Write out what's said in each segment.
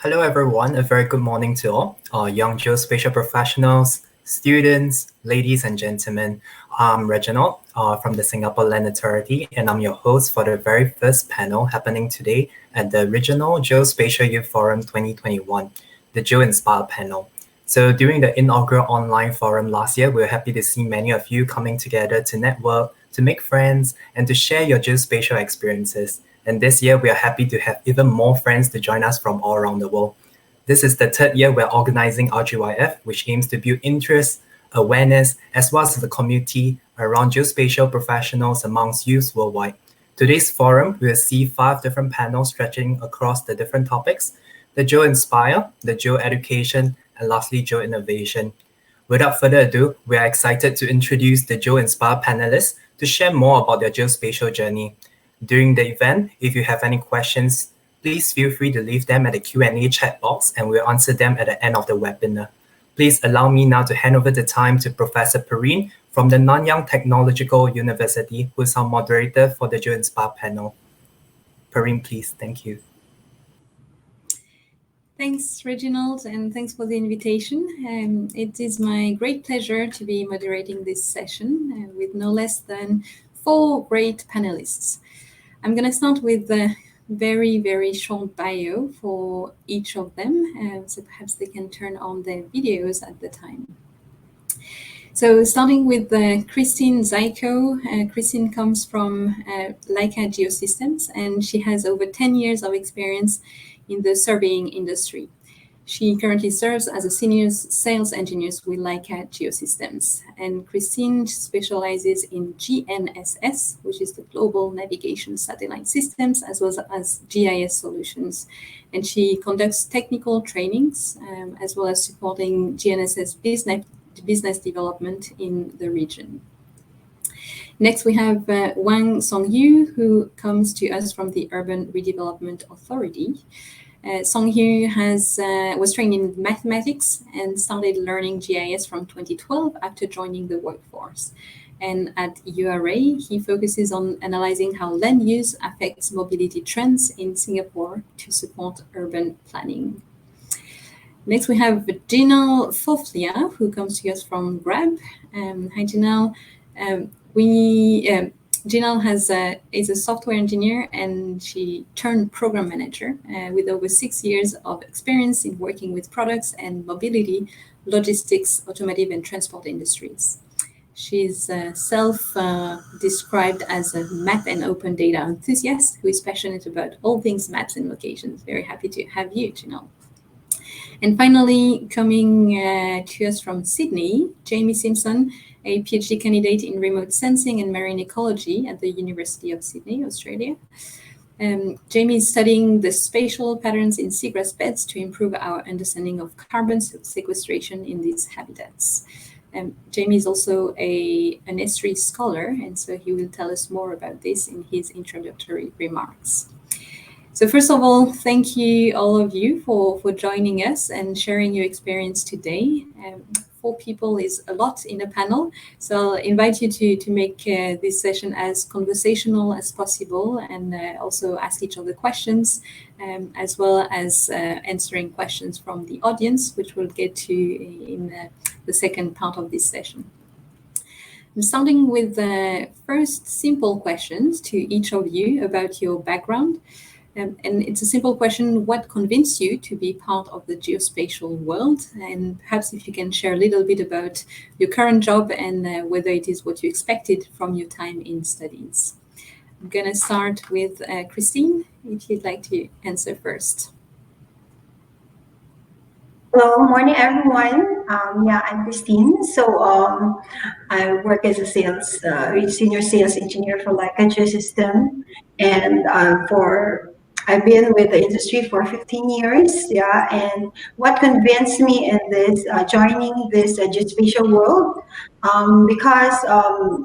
Hello, everyone. A very good morning to all, young geospatial professionals, students, ladies and gentlemen. I'm Reginald from the Singapore Land Authority, and I'm your host for the very first panel happening today at the Regional Geospatial Youth Forum 2021, the GeoInspire panel. So during the inaugural online forum last year, we were happy to see many of you coming together to network, to make friends, and to share your geospatial experiences. And this year, we are happy to have even more friends to join us from all around the world. This is the third year we're organizing RGYF, which aims to build interest, awareness, as well as the community around geospatial professionals amongst youth worldwide. Today's forum, we'll see 5 different panels stretching across the different topics: the GeoInspire, the GeoEducation, and lastly, GeoInnovation. Without further ado, we are excited to introduce the GeoInspire panelists to share more about their geospatial journey. During the event, if you have any questions, please feel free to leave them at the Q&A chat box and we'll answer them at the end of the webinar. Please allow me now to hand over the time to Professor Perrine from the Nanyang Technological University, who is our moderator for the GeoInspire panel. Perrine, please. Thank you. Thanks, Reginald, and thanks for the invitation. It is my great pleasure to be moderating this session with no less than 4 great panelists. I'm going to start with a very, very short bio for each of them, so perhaps they can turn on their videos at the time. So starting with Christine Zyko. Christine comes from Leica Geosystems, and she has over 10 years of experience in the surveying industry. She currently serves as a senior sales engineer with Leica Geosystems. And Christine specializes in GNSS, which is the Global Navigation Satellite Systems, as well as GIS solutions. And she conducts technical trainings, as well as supporting GNSS business development in the region. Next, we have Wang Songyu, who comes to us from the Urban Redevelopment Authority. Songyu was trained in mathematics and started learning GIS from 2012 after joining the workforce. And at URA, he focuses on analyzing how land use affects mobility trends in Singapore to support urban planning. Next, we have Jinal Foflia, who comes to us from GRAB. Hi, Jinal. Jinal is a software engineer, and she turned program manager with over 6 years of experience in working with products and mobility, logistics, automotive, and transport industries. She's self-described as a map and open data enthusiast who is passionate about all things maps and locations. Very happy to have you, Jinal. And finally, coming to us from Sydney, Jamie Simpson, a PhD candidate in remote sensing and marine ecology at the University of Sydney, Australia. Jamie is studying the spatial patterns in seagrass beds to improve our understanding of carbon sequestration in these habitats. Jamie is also an Esri scholar, and so he will tell us more about this in his introductory remarks. So first of all, thank you all of you for joining us and sharing your experience today. 4 people is a lot in a panel, so I'll invite you to make this session as conversational as possible and also ask each other questions, as well as answering questions from the audience, which we'll get to in the second part of this session. I'm starting with the first simple questions to each of you about your background. And it's a simple question: what convinced you to be part of the geospatial world? And perhaps if you can share a little bit about your current job and whether it is what you expected from your time in studies. I'm going to start with Christine, if you'd like to answer first. Hello, morning everyone. I'm Christine. So I work as a senior sales engineer for Leica Geosystem, and I've been with the industry for 15 years. And what convinced me in this joining this geospatial world, because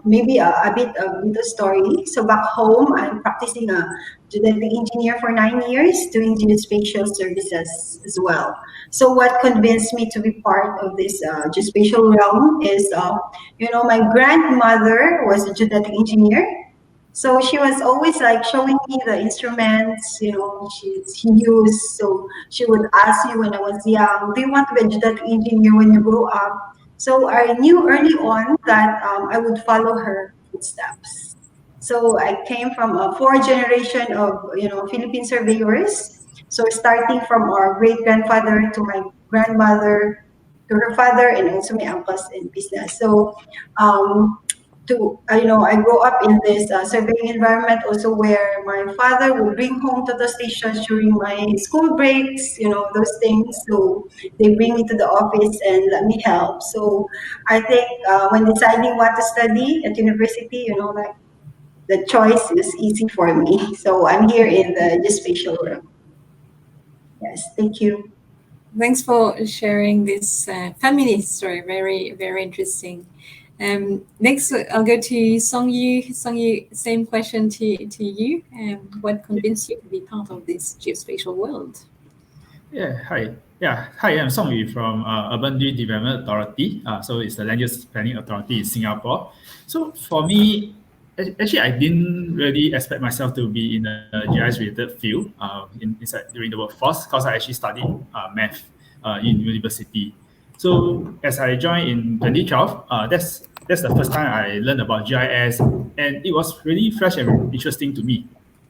maybe a bit of the story. So back home, I'm practicing a genetic engineer for 9 years, doing geospatial services as well. So what convinced me to be part of this geospatial realm is, my grandmother was a genetic engineer. So she was always like showing me the instruments, she used. So she would ask me when I was young, do you want to be a genetic engineer when you grow up? So I knew early on that I would follow her footsteps. So I came from a four generation of Philippine surveyors. So starting from our great grandfather to my grandmother to her father and also my uncles in business. So um, I grew up in this surveying environment also where my father would bring home to the stations during my school breaks, those things. So they bring me to the office and let me help. So I think when deciding what to study at university, like the choice is easy for me. So I'm here in the geospatial room. Yes, thank you. Thanks for sharing this family story. Very, very interesting. Next, I'll go to Song Yu. Song Yu, same question to you. What convinced you to be part of this geospatial world? Yeah, hi. Yeah, hi, I'm Song Yu from Urban Redevelopment Authority. So it's the Land Use Planning Authority in Singapore. So for me, actually, I didn't really expect myself to be in a GIS-related field inside during the workforce because I actually studied math in university. So as I joined in 2012, that's the first time I learned about GIS, and it was really fresh and interesting to me.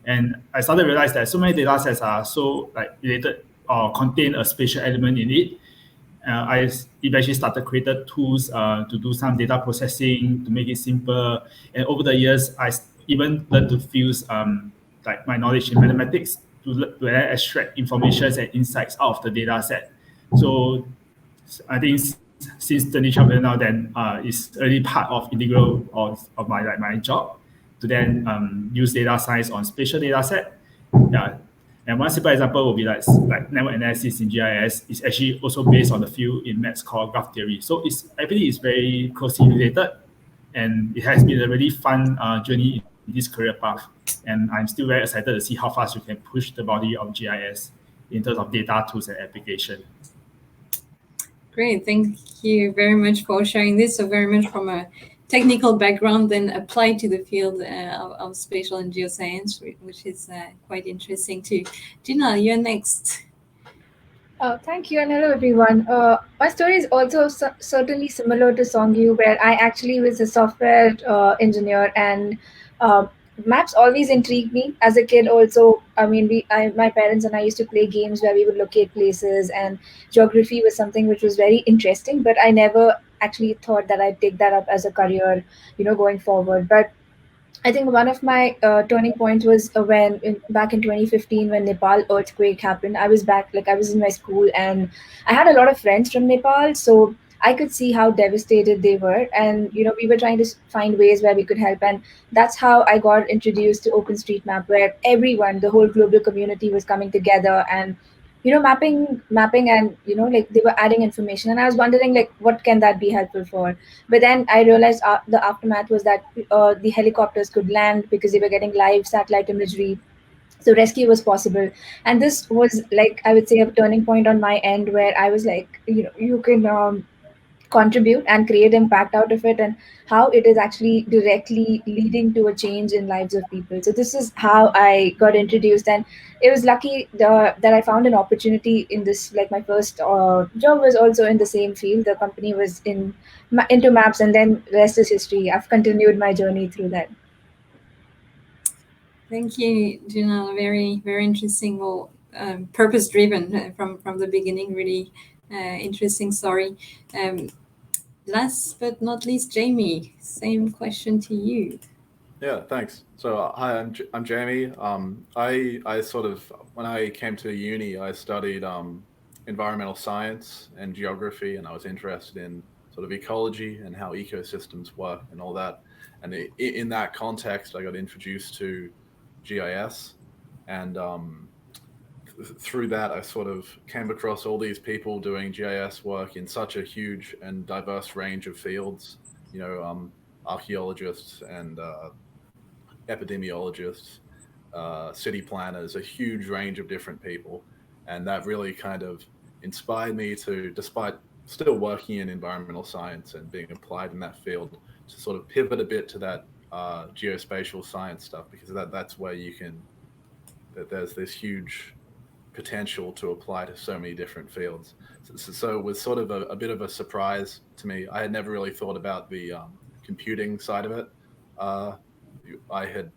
And I started to realize that so many data sets are so related or contain a spatial element in it. I eventually started created tools to do some data processing to make it simple. And over the years, even learned to fuse like my knowledge in mathematics to extract information and insights out of the data set. So I think since 2012 now, then it's already part of integral of my job to then use data science on spatial data set. Yeah. And one simple example would be like network analysis in GIS is actually also based on the field in maths called graph theory. So I believe it's very closely related, and it has been a really fun journey in this career path. And I'm still very excited to see how fast we can push the body of GIS in terms of data tools and application. Great, thank you very much for sharing this. So very much from a technical background, then applied to the field of spatial and geoscience, which is quite interesting too. Gina, you're next. Thank you and hello everyone. My story is also certainly similar to Songyu, where I actually was a software engineer, and uh, maps always intrigued me as a kid. Also, I mean, my parents and I used to play games where we would locate places, and geography was something which was very interesting. But I never actually thought that I'd take that up as a career, going forward. But I think one of my turning points was back in 2015 when Nepal earthquake happened. I was back, like I was in my school, and I had a lot of friends from Nepal, so I could see how devastated they were, and we were trying to find ways where we could help, and that's how I got introduced to OpenStreetMap, where everyone, the whole global community, was coming together and mapping, and like they were adding information, and I was wondering like what can that be helpful for. But then I realized the aftermath was that the helicopters could land because they were getting live satellite imagery. So rescue was possible. And this was, like, I would say, a turning point on my end where I was like, you can contribute and create impact out of it, and how it is actually directly leading to a change in lives of people. So this is how I got introduced, and it was lucky that I found an opportunity in this. Like my first job was also in the same field. The company was into maps, and then rest is history. I've continued my journey through that. Thank you, Gina. Very, very interesting. Well, purpose-driven from the beginning. Really interesting story. Last but not least, Jamie. Same question to you. Yeah, thanks. So hi, I'm Jamie. I sort of when I came to uni, I studied environmental science and geography, and I was interested in sort of ecology and how ecosystems work and all that. And in that context, I got introduced to GIS, and through that, I sort of came across all these people doing GIS work in such a huge and diverse range of fields. Archaeologists and epidemiologists, city planners, a huge range of different people. And that really kind of inspired me to, despite still working in environmental science and being applied in that field, to sort of pivot a bit to that geospatial science stuff, because that's where there's this huge potential to apply to so many different fields. So it was sort of a bit of a surprise to me. I had never really thought about the computing side of it. I had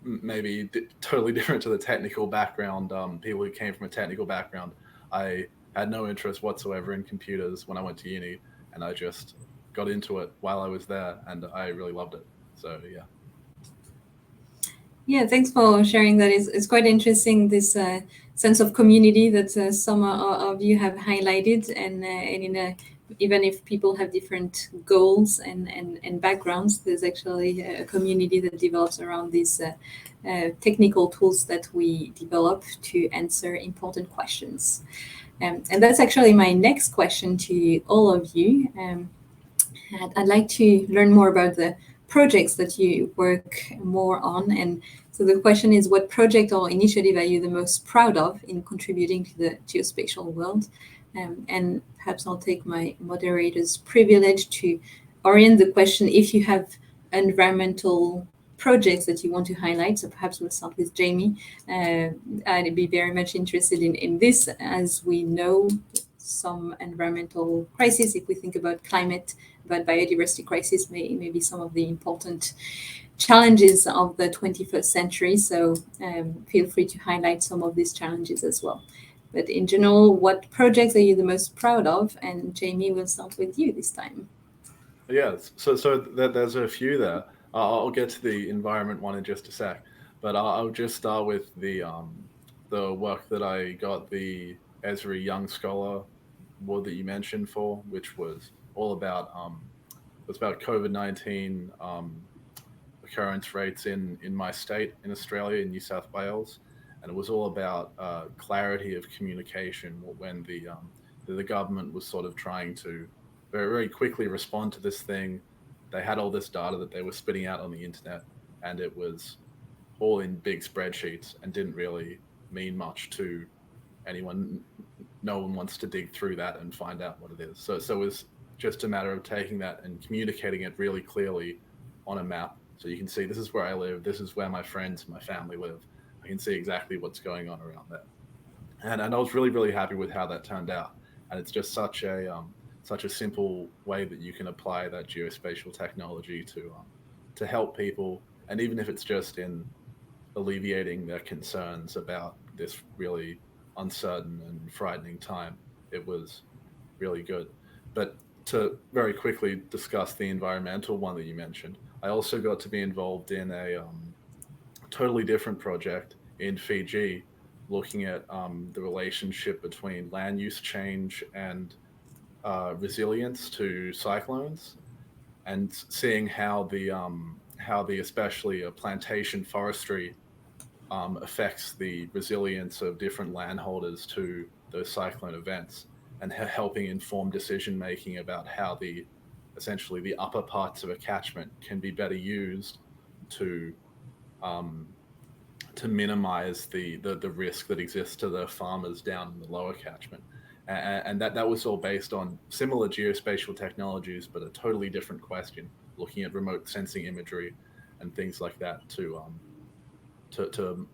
maybe totally different to the technical background. People who came from a technical background, I had no interest whatsoever in computers when I went to uni, and I just got into it while I was there, and I really loved it. So yeah. Yeah, thanks for sharing that. It's quite interesting, this sense of community that some of you have highlighted, and even if people have different goals and backgrounds, there's actually a community that develops around these technical tools that we develop to answer important questions. And that's actually my next question to all of you. I'd like to learn more about the projects that you work more on. And so the question is, what project or initiative are you the most proud of in contributing to the geospatial world? And perhaps I'll take my moderator's privilege to orient the question. If you have environmental projects that you want to highlight, so perhaps we'll start with Jamie. I'd be very much interested in this, as we know some environmental crises, if we think about climate, about biodiversity crisis, may be some of the important challenges of the 21st century. So feel free to highlight some of these challenges as well. But in general, what projects are you the most proud of? And Jamie, we'll start with you this time. Yeah, so there's a few there. I'll get to the environment one in just a sec, but I'll just start with the work that I got the Esri Young Scholar Award that you mentioned for, which was all about COVID-19 occurrence rates in my state in Australia, in New South Wales, and it was all about clarity of communication when the government was sort of trying to very, very quickly respond to this thing. They had all this data that they were spitting out on the internet, and it was all in big spreadsheets and didn't really mean much to anyone. No one wants to dig through that and find out what it is. So it was just a matter of taking that and communicating it really clearly on a map. So you can see, this is where I live, this is where my friends, my family live. I can see exactly what's going on around there. And I was really, really happy with how that turned out. And it's just such a simple way that you can apply that geospatial technology to help people. And even if it's just in alleviating their concerns about this really uncertain and frightening time, it was really good. But to very quickly discuss the environmental one that you mentioned, I also got to be involved in a totally different project in Fiji, looking at the relationship between land use change and resilience to cyclones, and seeing how the especially plantation forestry affects the resilience of different landholders to those cyclone events, and helping inform decision making about how essentially the upper parts of a catchment can be better used to minimize the risk that exists to the farmers down in the lower catchment. And that was all based on similar geospatial technologies, but a totally different question, looking at remote sensing imagery and things like that to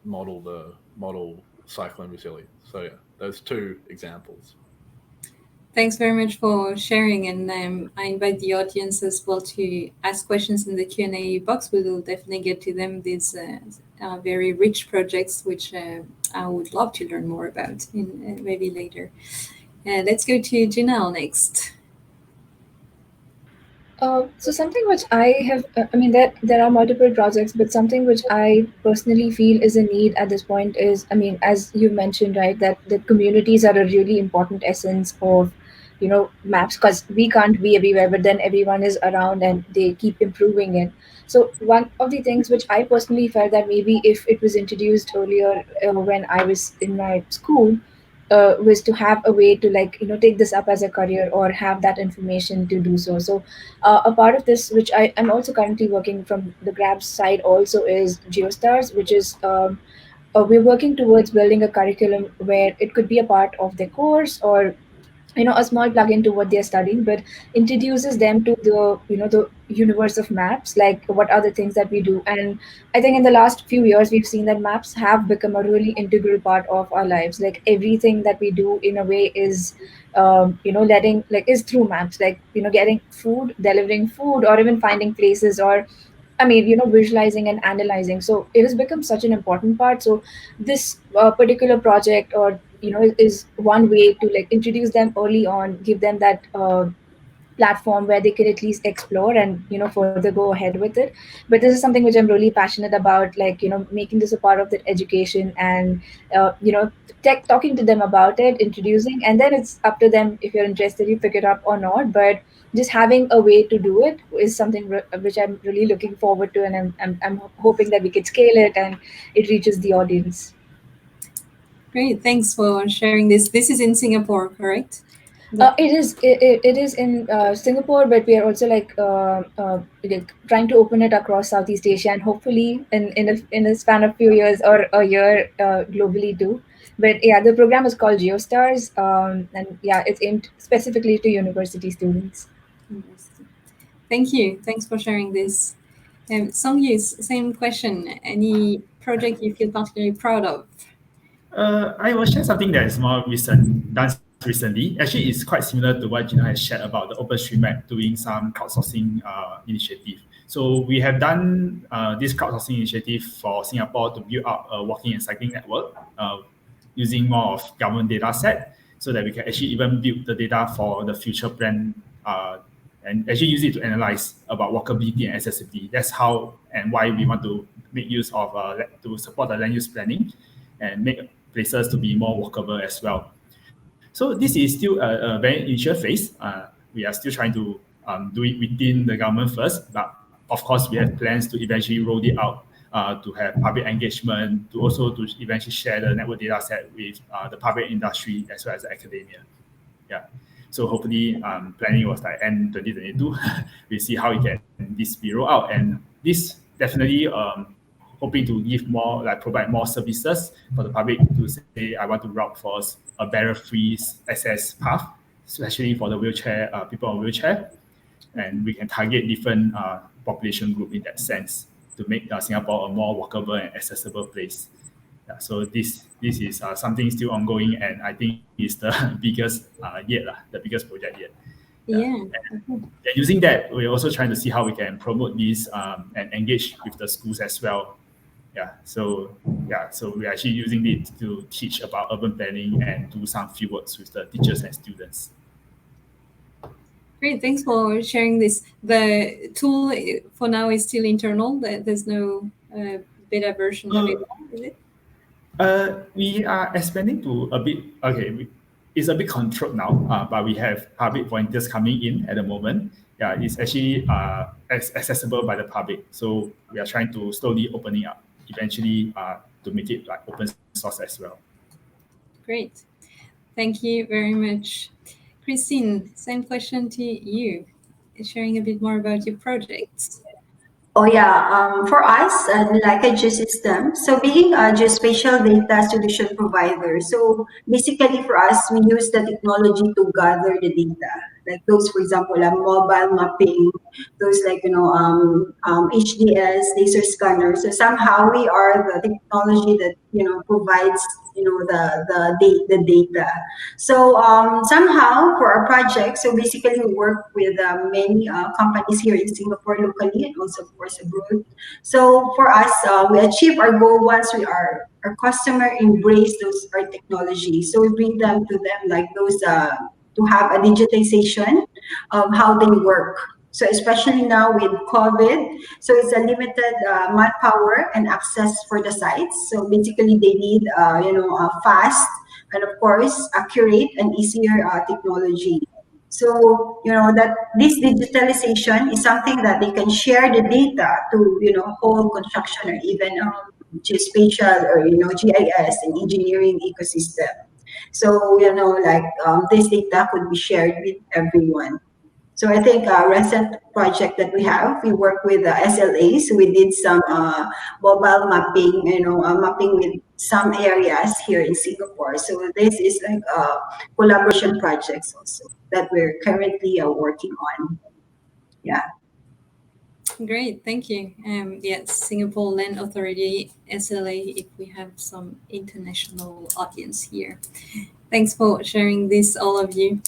model cyclone resilience. So yeah, those two examples. Thanks very much for sharing, and I invite the audience as well to ask questions in the Q&A box. We will definitely get to them. These very rich projects, which I would love to learn more about in maybe later. Let's go to Janelle next. So something which I have, there are multiple projects, but something which I personally feel is a need at this point is, as you mentioned, right, that the communities are a really important essence of, maps, because we can't be everywhere, but then everyone is around and they keep improving it. So one of the things which I personally felt that maybe if it was introduced earlier when I was in my school, was to have a way to take this up as a career or have that information to do so. So a part of this, which I am also currently working from the grabs side also, is geostars, which is we're working towards building a curriculum where it could be a part of the course, or a small plugin to what they're studying, but introduces them to the universe of maps, like what are the things that we do. And I think in the last few years we've seen that maps have become a really integral part of our lives. Like everything that we do in a way is letting like is through maps, like getting food, delivering food, or even finding places, or I mean, visualizing and analyzing. So it has become such an important part. So this particular project, or is one way to like introduce them early on, give them that platform where they can at least explore and further go ahead with it. But this is something which I'm really passionate about, like making this a part of the education, and talking to them about it, introducing, and then it's up to them if you're interested, you pick it up or not. But just having a way to do it is something which I'm really looking forward to, and I'm hoping that we could scale it and it reaches the audience. Great, thanks for sharing this. This is in Singapore, correct? It is in Singapore, but we are also like trying to open it across Southeast Asia, and hopefully in a span of few years or a year globally too. But yeah, the program is called GeoStars, and yeah, it's aimed specifically to university students. Interesting. Thank you. Thanks for sharing this. Songyu, same question. Any project you feel particularly proud of? I will share something that is more done recently. Actually, it's quite similar to what Gina has shared about the OpenStreetMap doing some crowdsourcing initiative. So we have done this crowdsourcing initiative for Singapore to build up a walking and cycling network using more of government data set, so that we can actually even build the data for the future plan and actually use it to analyze about walkability and accessibility. That's how and why we want to make use of to support the land use planning and make places to be more walkable as well. So this is still a very initial phase. We are still trying to do it within the government first, but of course we have plans to eventually roll it out to have public engagement, to also to eventually share the network data set with the public industry as well as the academia. Yeah. So hopefully, planning was like end 2022. We see how it can this be rolled out, and this definitely hoping to give more, like provide more services for the public to say, I want to route for us a better free access path, especially for the wheelchair people on wheelchair, and we can target different population group in that sense to make Singapore a more walkable and accessible place. Yeah, so this is something still ongoing, and I think is the biggest the biggest project yet. Yeah. And using that, we're also trying to see how we can promote this and engage with the schools as well. So we're actually using it to teach about urban planning and do some fieldworks with the teachers and students. Great, thanks for sharing this. The tool for now is still internal. There's no beta version available, is it? We are expanding to a bit. Okay, it's a bit controlled now, but we have public volunteers coming in at the moment. Yeah, it's actually accessible by the public. So we are trying to slowly opening up, eventually to make it like open source as well. Great, thank you very much. Christine, same question to you. Sharing a bit more about your projects. Oh yeah, for us, like a Geosystem, so being a geospatial data solution provider, so basically for us, we use the technology to gather the data, like those, for example, mobile mapping, those like, HDS, laser scanner. So somehow we are the technology that, provides, the data. So somehow for our project, so basically we work with many companies here in Singapore locally and also of course abroad. So for us, we achieve our goal once our customer embrace those our technology. So we bring them to them like those to have a digitization of how they work. So especially now with COVID, so it's a limited manpower and access for the sites. So basically they need, fast and of course accurate and easier technology. So, that this digitalization is something that they can share the data to, whole construction or even geospatial or, GIS and engineering ecosystem. So, this data could be shared with everyone. So I think a recent project that we have, we work with SLAs. We did some mobile mapping, mapping with some areas here in Singapore. far. So this is like collaboration projects also that we're currently working on. Yeah. Great, thank you. Yes, Singapore Land Authority, SLA, if we have some international audience here. Thanks for sharing this, all of you.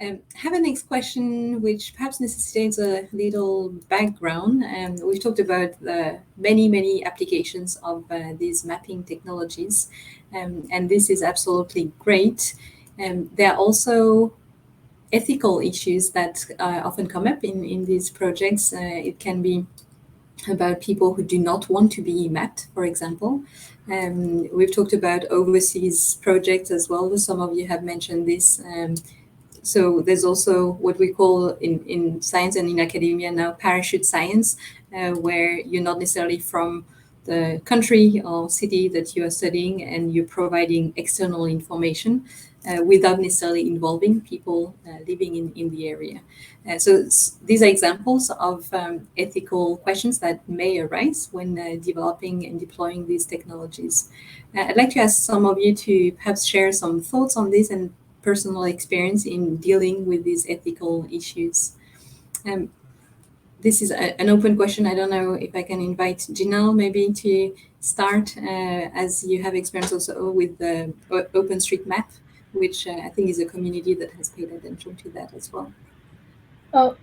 Have a next question, which perhaps necessitates a little background. We've talked about the many applications of these mapping technologies, and this is absolutely great. There are also ethical issues that often come up in these projects. It can be about people who do not want to be mapped, for example. We've talked about overseas projects as well. Some of you have mentioned this. So there's also what we call in science and in academia now parachute science, where you're not necessarily from the country or city that you are studying and you're providing external information without necessarily involving people living in the area. So these are examples of ethical questions that may arise when developing and deploying these technologies. I'd like to ask some of you to perhaps share some thoughts on this and personal experience in dealing with these ethical issues. This is an open question. I don't know if I can invite Janelle maybe to start, as you have experience also with the OpenStreetMap, which I think is a community that has paid attention to that as well.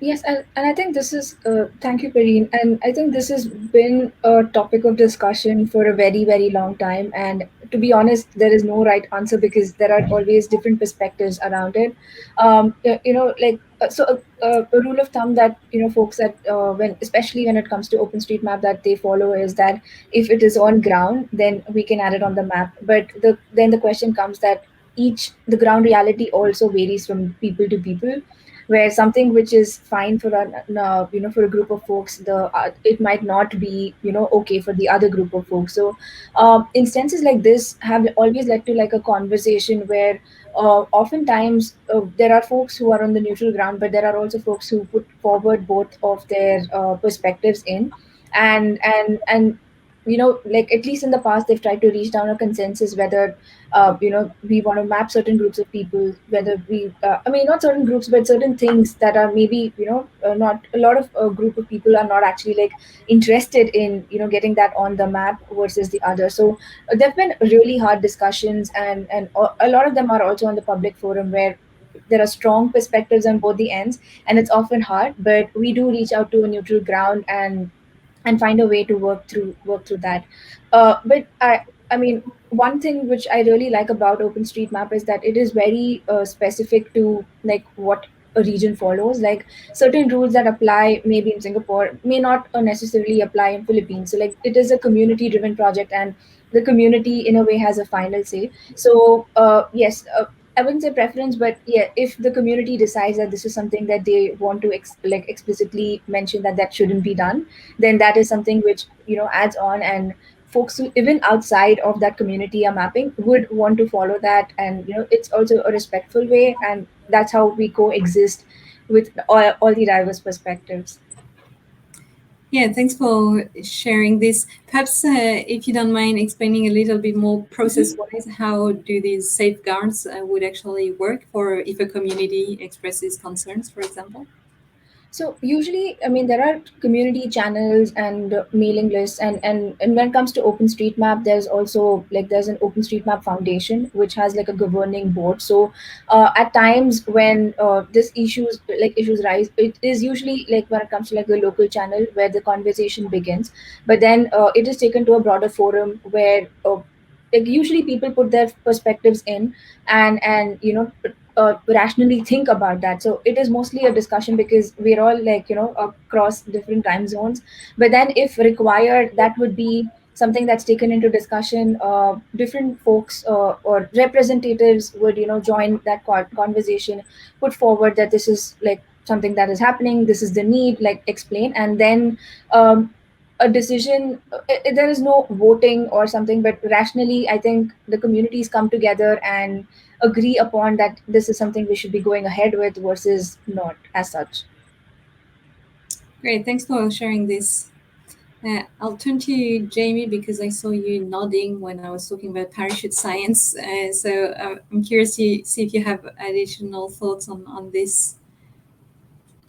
Yes, and I think this is, thank you, Perrine. And I think this has been a topic of discussion for a very long time. And to be honest, there is no right answer because there are always different perspectives around it. A rule of thumb that, folks that, especially when it comes to OpenStreetMap, that they follow is that if it is on ground, then we can add it on the map. But then the question comes that the ground reality also varies from people to people, where something which is fine for for a group of folks, it might not be okay for the other group of folks. So instances like this have always led to like a conversation where oftentimes there are folks who are on the neutral ground, but there are also folks who put forward both of their perspectives in, and like at least in the past they've tried to reach down a consensus whether we want to map certain groups of people, whether not certain groups but certain things that are maybe not a lot of group of people are not actually like interested in getting that on the map versus the other. So there have been really hard discussions, and a lot of them are also on the public forum where there are strong perspectives on both the ends, and it's often hard, but we do reach out to a neutral ground and find a way to work through that. But I mean, one thing which I really like about OpenStreetMap is that it is very specific to like what a region follows. Like certain rules that apply maybe in Singapore may not necessarily apply in Philippines. So like it is a community-driven project, and the community in a way has a final say. So yes. I wouldn't say preference, but yeah, if the community decides that this is something that they want to explicitly mention that shouldn't be done, then that is something which adds on, and folks who even outside of that community are mapping would want to follow that, and it's also a respectful way, and that's how we coexist with all the diverse perspectives. Yeah, thanks for sharing this. Perhaps if you don't mind explaining a little bit more process-wise, how do these safeguards would actually work for if a community expresses concerns, for example? So usually, I mean, there are community channels and mailing lists, and when it comes to OpenStreetMap, there's also like there's an OpenStreetMap Foundation which has like a governing board. So at times when this issues rise, it is usually like when it comes to like a local channel where the conversation begins, but then it is taken to a broader forum where like usually people put their perspectives in, and rationally think about that. So it is mostly a discussion because we're all like across different time zones, but then if required, that would be something that's taken into discussion. Different folks or representatives would join that conversation, put forward that this is like something that is happening, this is the need, like explain, and then a decision. There is no voting or something, but rationally I think the communities come together and agree upon that this is something we should be going ahead with versus not as such. Great, thanks for sharing this. I'll turn to you, Jamie, because I saw you nodding when I was talking about parachute science. So I'm curious to see if you have additional thoughts on this.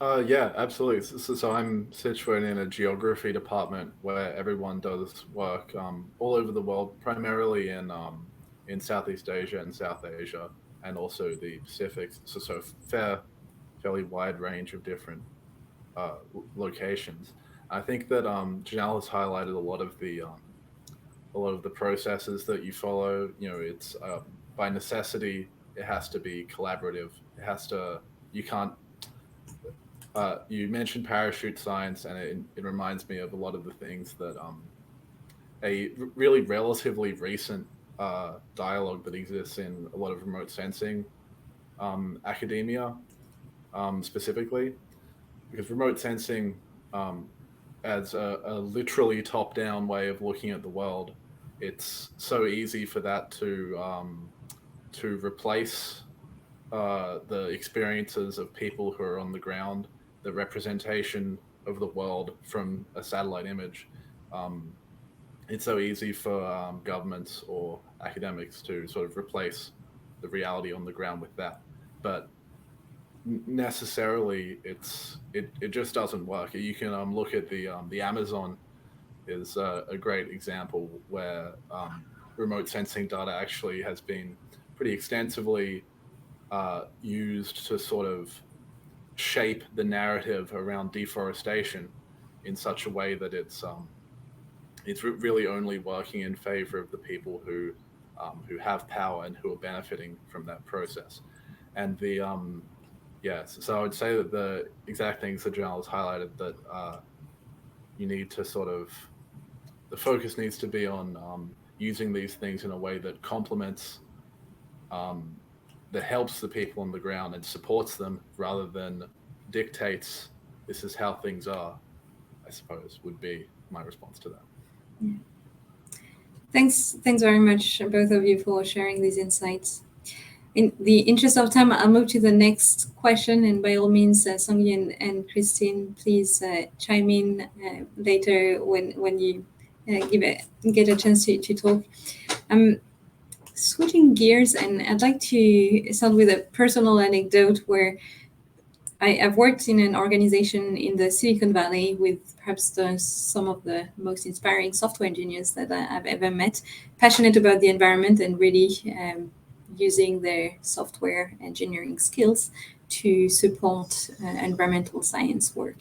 Yeah, absolutely. So I'm situated in a geography department where everyone does work all over the world, primarily in Southeast Asia and South Asia, and also the Pacific. So fairly wide range of different locations. I think that Janelle has highlighted a lot of the processes that you follow. You know, it's by necessity it has to be collaborative. It has to. You can't. You mentioned parachute science, and it reminds me of a lot of the things that really relatively recent dialogue that exists in a lot of remote sensing academia, specifically, because remote sensing, as a literally top-down way of looking at the world, it's so easy for that to replace the experiences of people who are on the ground, the representation of the world from a satellite image. It's so easy for governments or academics to sort of replace the reality on the ground with that. But necessarily, it just doesn't work. You can look at the Amazon is a great example where remote sensing data actually has been pretty extensively used to sort of shape the narrative around deforestation in such a way that it's really only working in favor of the people who have power and who are benefiting from that process. And so I would say that the exact things that Janelle has highlighted, that you need to sort of, the focus needs to be on using these things in a way that complements, that helps the people on the ground and supports them rather than dictates this is how things are, I suppose, would be my response to that. Yeah. Thanks very much, both of you, for sharing these insights. In the interest of time, I'll move to the next question, and by all means, Songyi and Christine, please chime in later when you get a chance to talk. Switching gears, and I'd like to start with a personal anecdote where I've worked in an organization in the Silicon Valley with perhaps some of the most inspiring software engineers that I've ever met, passionate about the environment and really using their software engineering skills to support environmental science work.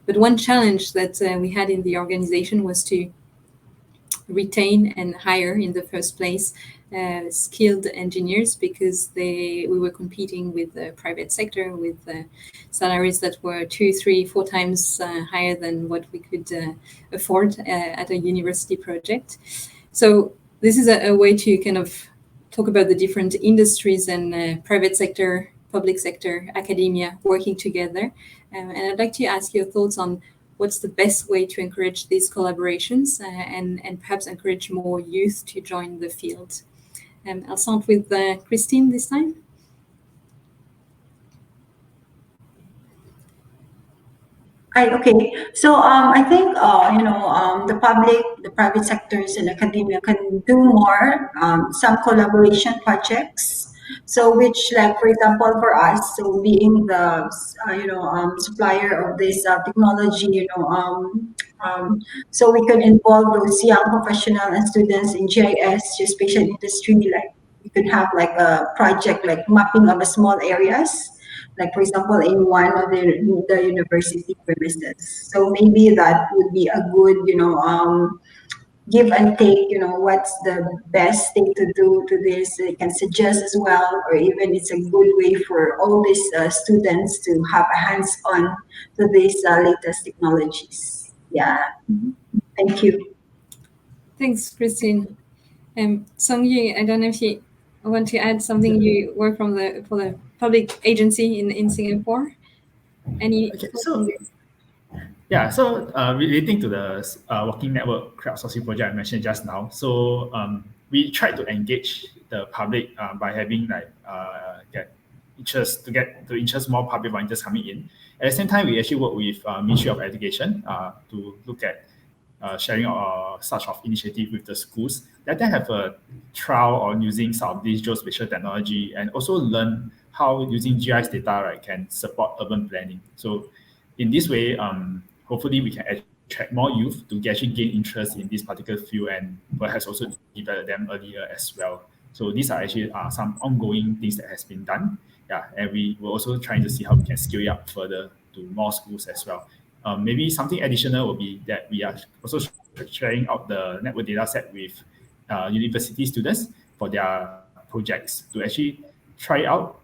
But one challenge that we had in the organization was to retain and hire in the first place skilled engineers, because we were competing with the private sector with salaries that were 2, 3, 4 times higher than what we could afford at a university project. So this is a way to kind of talk about the different industries and private sector, public sector, academia working together. And I'd like to ask your thoughts on what's the best way to encourage these collaborations and perhaps encourage more youth to join the field. I'll start with Christine this time. Hi, okay. So I think the private sectors and academia can do more, some collaboration projects. So which, like for example, for us, so being the supplier of this technology, so we can involve those young professional and students in GIS, geospatial industry. Like we could have like a project like mapping of the small areas, like for example in one of the university premises. So maybe that would be a good give and take, what's the best thing to do to this. They can suggest as well, or even it's a good way for all these students to have a hands-on to these latest technologies. Yeah. Thank you. Thanks, Christine. Songyi, I don't know if you want to add something. You work for the public agency in Singapore. Any thoughts on this? Yeah, so relating to the working network crowdsourcing project I mentioned just now, so we tried to engage the public by having get interest more public volunteers coming in. At the same time, we actually work with Ministry of Education to look at sharing such of initiative with the schools. Let them have a trial on using some of this geospatial technology and also learn how using GIS data, right, can support urban planning. So in this way, hopefully we can attract more youth to actually gain interest in this particular field and perhaps also develop them earlier as well. So these are actually some ongoing things that has been done. Yeah, and we were also trying to see how we can scale it up further to more schools as well. Maybe something additional will be that we are also sharing out the network data set with university students for their projects to actually try out.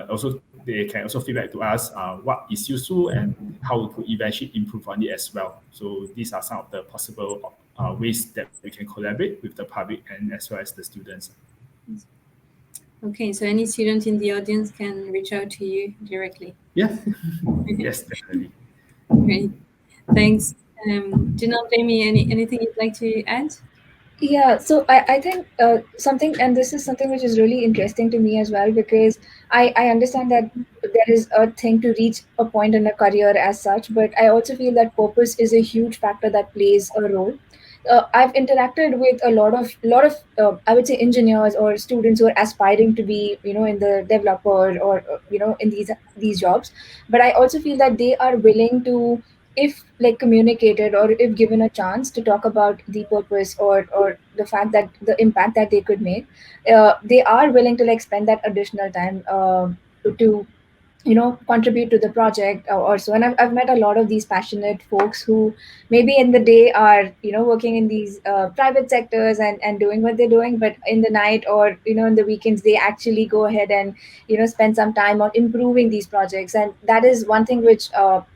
Also, they can also feedback to us what is useful and how we could eventually improve on it as well. So these are some of the possible ways that we can collaborate with the public and as well as the students. Okay, so any student in the audience can reach out to you directly. Yeah, yes, definitely. Great, thanks. Janelle, Jamie, anything you'd like to add? Yeah, so I think something, and this is something which is really interesting to me as well, because I understand that there is a thing to reach a point in a career as such, but I also feel that purpose is a huge factor that plays a role. I've interacted with a lot of I would say engineers or students who are aspiring to be, you know, in the developer or you know, in these jobs, but I also feel that they are willing to, if like communicated or if given a chance to talk about the purpose or the fact that the impact that they could make, they are willing to like spend that additional time to you know, contribute to the project or so. And I've met a lot of these passionate folks who maybe in the day are, you know, working in these private sectors and doing what they're doing, but in the night or, you know, in the weekends they actually go ahead and, you know, spend some time on improving these projects. And that is one thing which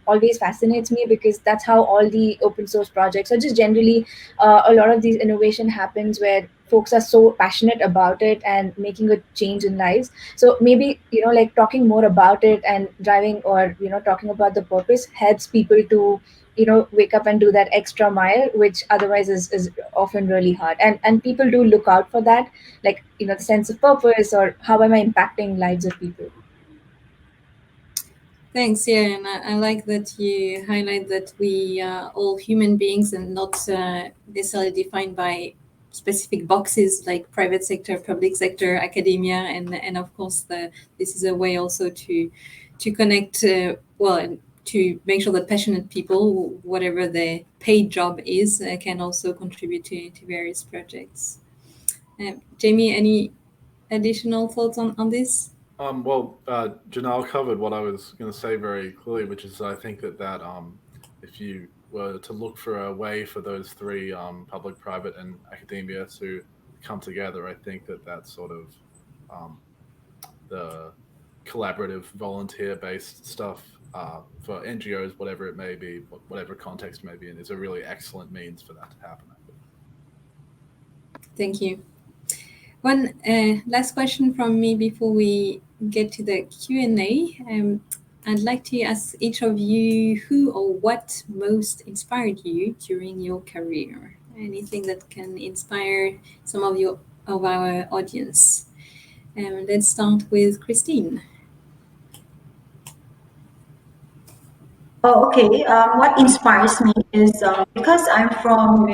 always fascinates me, because that's how all the open source projects or just generally a lot of these innovation happens, where folks are so passionate about it and making a change in lives. So maybe, you know, like talking more about it and driving or, you know, talking about the purpose helps people to, you know, wake up and do that extra mile, which otherwise is often really hard. And people do look out for that, like, you know, the sense of purpose or how am I impacting lives of people. Thanks. Yeah, and I like that you highlight that we are all human beings and not necessarily defined by specific boxes like private sector, public sector, academia, and of course this is a way also to connect and to make sure that passionate people, whatever their paid job is, can also contribute to various projects. Jamie, any additional thoughts on this? Janelle covered what I was going to say very clearly, which is I think that if you were to look for a way for those three, public, private, and academia, to come together, I think that that's sort of the collaborative, volunteer-based stuff for NGOs, whatever it may be, whatever context it may be in, is a really excellent means for that to happen. Thank you. One last question from me before we get to the Q&A. I'd like to ask each of you who or what most inspired you during your career. Anything that can inspire some of our audience. Let's start with Christine. Oh, okay. What inspires me is because I'm from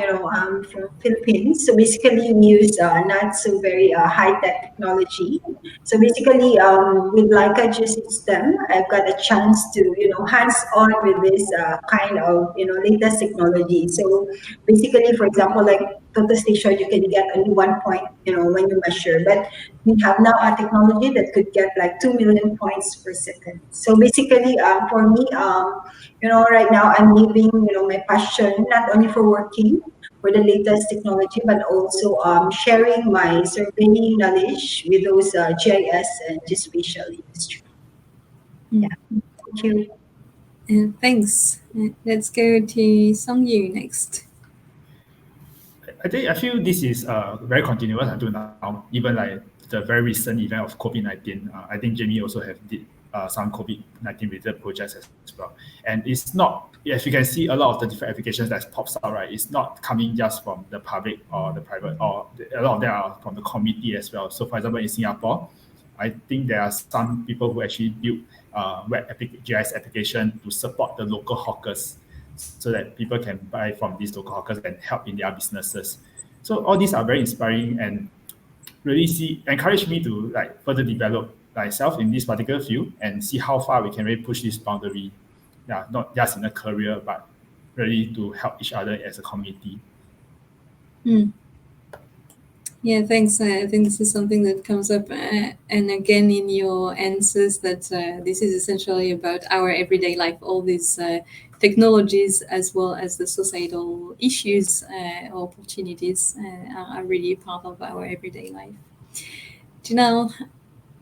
Philippines. So basically, we use not so very high tech technology. So basically, with Leica Geosystem, I've got a chance to hands on with this kind of latest technology. So basically, for example, like total station, you can get only 1 point when you measure, but we have now a technology that could get like 2 million points per second. So basically, for me, right now I'm living, my passion not only for working for the latest technology, but also sharing my surveying knowledge with those GIS and geospatial industry. Yeah, thank you. Thanks. Let's go to Song Yu next. I feel this is very continuous until now, even like the very recent event of COVID-19. I think Jamie also have did some COVID-19 related projects as well. And it's not, as you can see, a lot of the different applications that pops out, right? It's not coming just from the public or the private, or a lot of them are from the community as well. So for example, in Singapore, I think there are some people who actually build GIS application to support the local hawkers. so that people can buy from these local hawkers and help in their businesses. So all these are very inspiring and really encourage me to like further develop myself in this particular field and see how far we can really push this boundary. Yeah, not just in a career, but really to help each other as a community. Yeah, thanks. I think this is something that comes up, and again in your answers, that this is essentially about our everyday life. All these technologies, as well as the societal issues or opportunities, are really part of our everyday life. Janelle,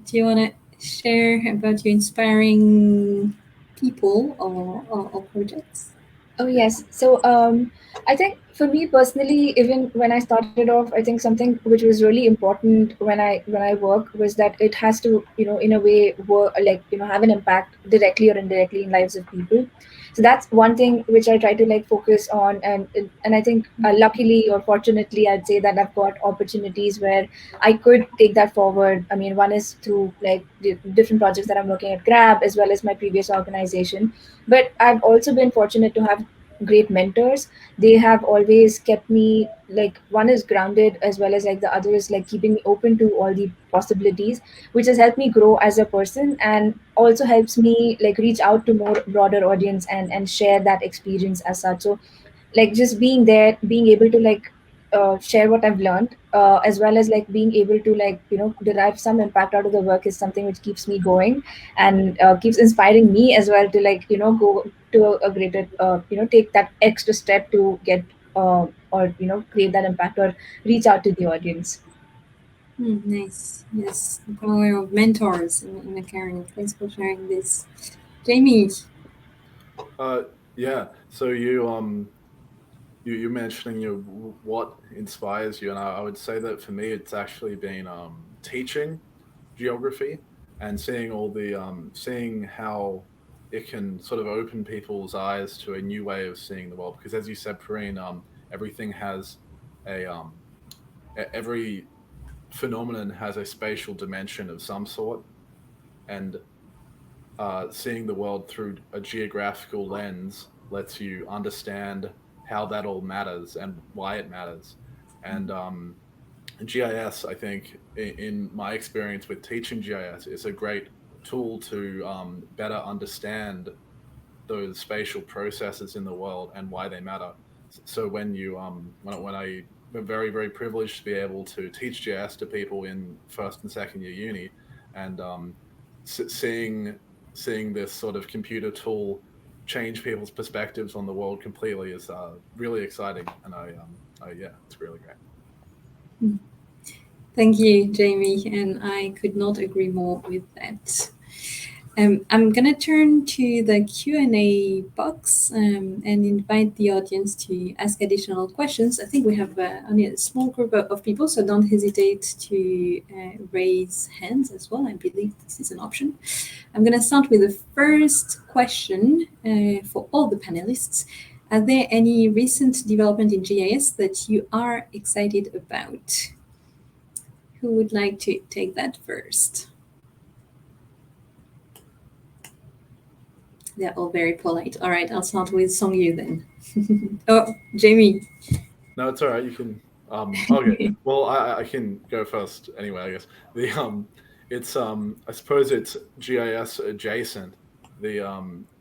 do you want to share about your inspiring people or projects? Oh yes. So I think for me personally, even when I started off, I think something which was really important when I work was that it has to, in a way work, like, have an impact directly or indirectly in lives of people. So that's one thing which I try to like focus on, and I think luckily or fortunately, I'd say that I've got opportunities where I could take that forward. I mean, one is through like the different projects that I'm working at Grab as well as my previous organization, but I've also been fortunate to have great mentors. They have always kept me, like, one is grounded as well as like the other is like keeping me open to all the possibilities, which has helped me grow as a person and also helps me like reach out to more broader audience and share that experience as such. So like just being there, being able to like share what I've learned, as well as like being able to like derive some impact out of the work is something which keeps me going and keeps inspiring me as well to like go to a greater take that extra step to get or create that impact or reach out to the audience. Nice. Yes, the power of mentors in the caring. Thanks for sharing this, Jamie. Yeah. So you mentioning what inspires you, and I would say that for me, it's actually been teaching geography and seeing all the seeing how it can sort of open people's eyes to a new way of seeing the world. Because as you said, Perrine, everything has a every phenomenon has a spatial dimension of some sort, and seeing the world through a geographical lens lets you understand how that all matters and why it matters. And GIS, I think, in my experience with teaching GIS, is a great tool to better understand those spatial processes in the world and why they matter. So when you when I am very privileged to be able to teach GIS to people in first and second year uni, and seeing this sort of computer tool change people's perspectives on the world completely is really exciting, and yeah, it's really great. Thank you, Jamie, and I could not agree more with that. I'm gonna turn to the Q&A box and invite the audience to ask additional questions. I think we have only a small group of people, so don't hesitate to raise hands as well. I believe this is an option. I'm gonna start with the first question for all the panelists. Are there any recent development in GIS that you are excited about? Who would like to take that first? They're all very polite. All right, I'll start with Songyu then. Oh, Jamie. No, it's all right. You can. Okay. Well, I can go first anyway. I guess it's I suppose it's GIS adjacent. The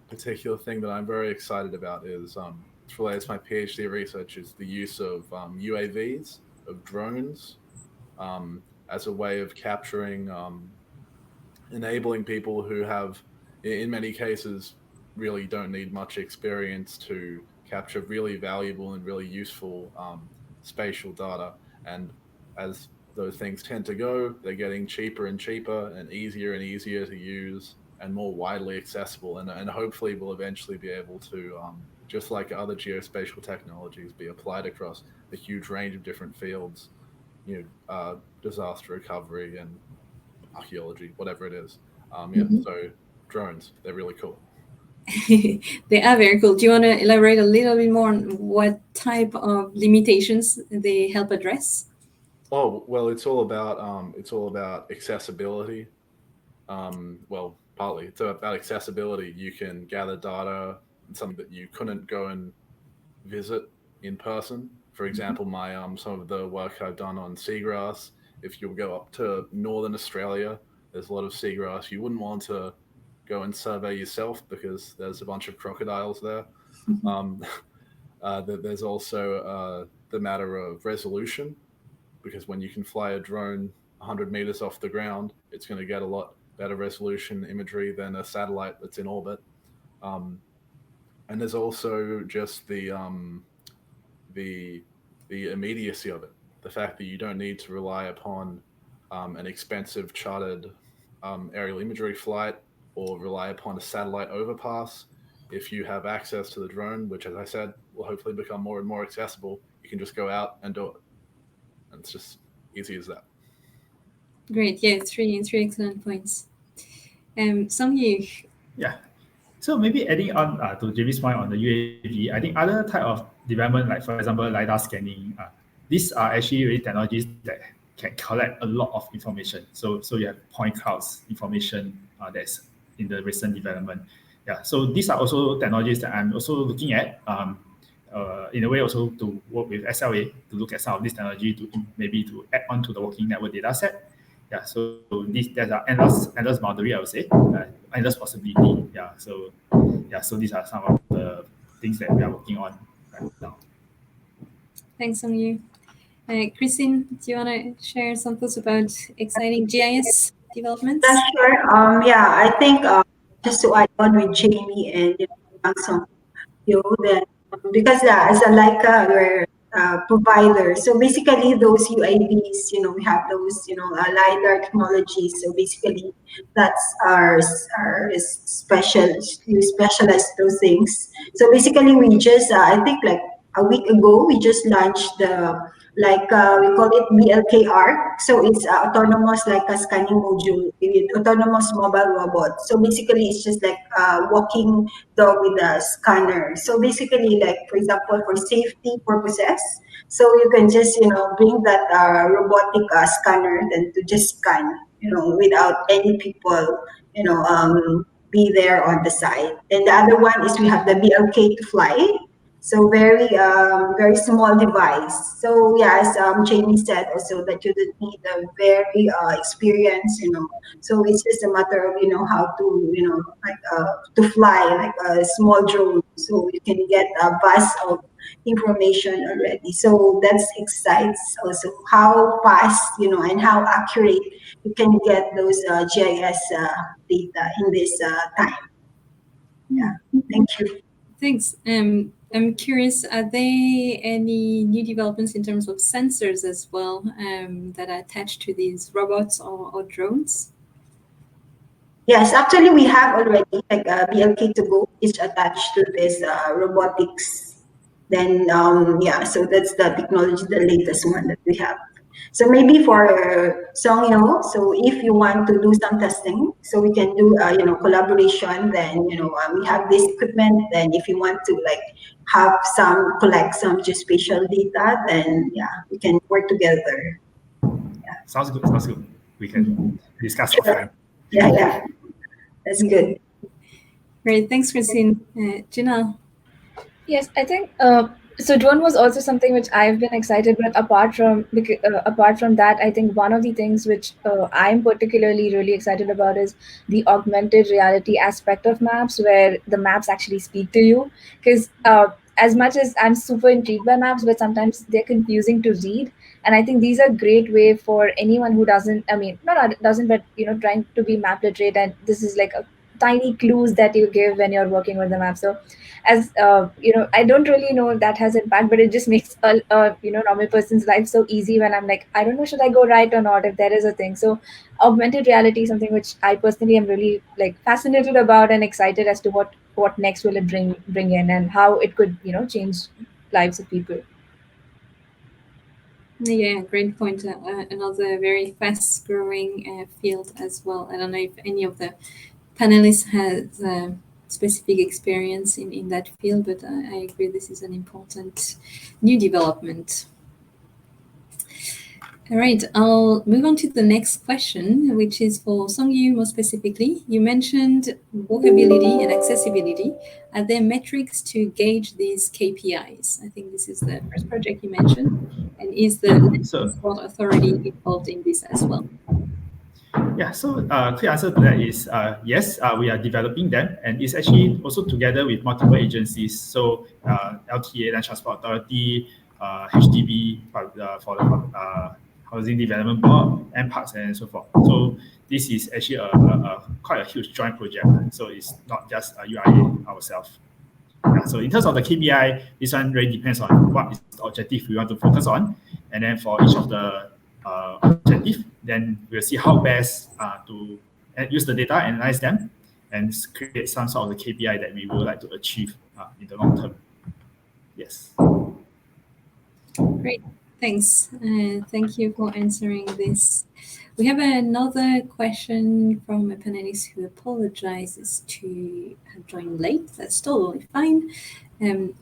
particular thing that I'm very excited about is it's related to my PhD research, is the use of UAVs, of drones, as a way of capturing, enabling people who have, in many cases, really don't need much experience to capture really valuable and really useful spatial data. And as those things tend to go, they're getting cheaper and cheaper and easier to use and more widely accessible. And hopefully will eventually be able to, just like other geospatial technologies, be applied across a huge range of different fields, disaster recovery and archaeology, whatever it is. So drones, they're really cool. They are very cool. Do you want to elaborate a little bit more on what type of limitations they help address? Oh well, it's all about accessibility. Well, partly it's about accessibility. You can gather data something that you couldn't go and visit in person. For example, my some of the work I've done on seagrass. If you go up to northern Australia, there's a lot of seagrass. You wouldn't want to go and survey yourself because there's a bunch of crocodiles there. There's also the matter of resolution, because when you can fly a drone 100 meters off the ground, it's going to get a lot better resolution imagery than a satellite that's in orbit. And there's also just the immediacy of it, the fact that you don't need to rely upon an expensive chartered aerial imagery flight or rely upon a satellite overpass. If you have access to the drone, which, as I said, will hopefully become more and more accessible, you can just go out and do it. And it's just easy as that. Great. Yeah, three excellent points. Song-Yu. Yeah. So maybe adding on to Jamie's point on the UAV, I think other type of development, like for example, LiDAR scanning, these are actually really technologies that can collect a lot of information. So you have point clouds information that's in the recent development. Yeah. So these are also technologies that I'm also looking at in a way also to work with SLA to look at some of this technology to maybe to add on to the working network data set. Yeah, so there's an endless boundary, I would say, endless possibility. Yeah, so these are some of the things that we are working on right now. Thanks, Song-Yu. Christine, do you want to share some thoughts about exciting GIS developments? Sure. I think just to add on with Jamie and Song-Yu, that because as a Leica, we're provider. So basically, those UAVs, we have those, LiDAR technology. So basically, that's our we specialize those things. So basically, we just, I think like a week ago, we just launched we call it BLKR. So it's autonomous, like a scanning module with autonomous mobile robot. So basically, it's just like walking dog with a scanner. So basically, like for example, for safety purposes, so you can just bring that robotic scanner then to just scan, without any people, be there on the site. And the other one is we have the BLK to fly. So very small device. So yeah, as Jamie said also that you don't need a very experience, So it's just a matter of how to to fly like a small drone, so you can get a vast of information already. So that excites also how fast and how accurate you can get those GIS data in this time. Yeah, thank you. Thanks. I'm curious, are there any new developments in terms of sensors as well that are attached to these robots or drones? Yes, actually we have already like BLK to go is attached to this robotics. Then so that's the technology, the latest one that we have. So maybe for Song-Yu, so if you want to do some testing, so we can do collaboration. Then we have this equipment. Then if you want to like have collect some geospatial data, then we can work together. Yeah. Sounds good. We can discuss offline. Yeah, that's good. Great, thanks, Christine. Janelle. Yes, I think so. Drone was also something which I've been excited, but apart from that, I think one of the things which I'm particularly really excited about is the augmented reality aspect of maps, where the maps actually speak to you. Because as much as I'm super intrigued by maps, but sometimes they're confusing to read, and I think these are great way for anyone who doesn't. I mean, not doesn't, but trying to be map literate, and this is like a tiny clues that you give when you're working with the map. So as I don't really know that has impact, but it just makes a normal person's life so easy when I'm like, I don't know, should I go right or not, if there is a thing. So augmented reality is something which I personally am really like fascinated about and excited as to what next will it bring in, and how it could change lives of people. Yeah, great point. Another very fast growing field as well. I don't know if any of the panelists has specific experience in that field, but I agree this is an important new development. All right, I'll move on to the next question, which is for Songyu more specifically. You mentioned walkability and accessibility. Are there metrics to gauge these KPIs? I think this is the first project you mentioned. And is the Land So Transport Authority involved in this as well? yeah, so quick answer to that is yes, we are developing them, and it's actually also together with multiple agencies. So LTA, Land Transport Authority, HDB for the Housing Development Board, and Parks and so forth. So this is actually a quite a huge joint project. So it's not just UIA ourselves. Yeah, so in terms of the KPI, this one really depends on what is the objective we want to focus on, and then for each of the objective, then we'll see how best to use the data, analyze them, and create some sort of the KPI that we would like to achieve in the long term. Yes. Great, thanks. Thank you for answering this. We have another question from a panelist who apologizes to have joined late. That's totally fine.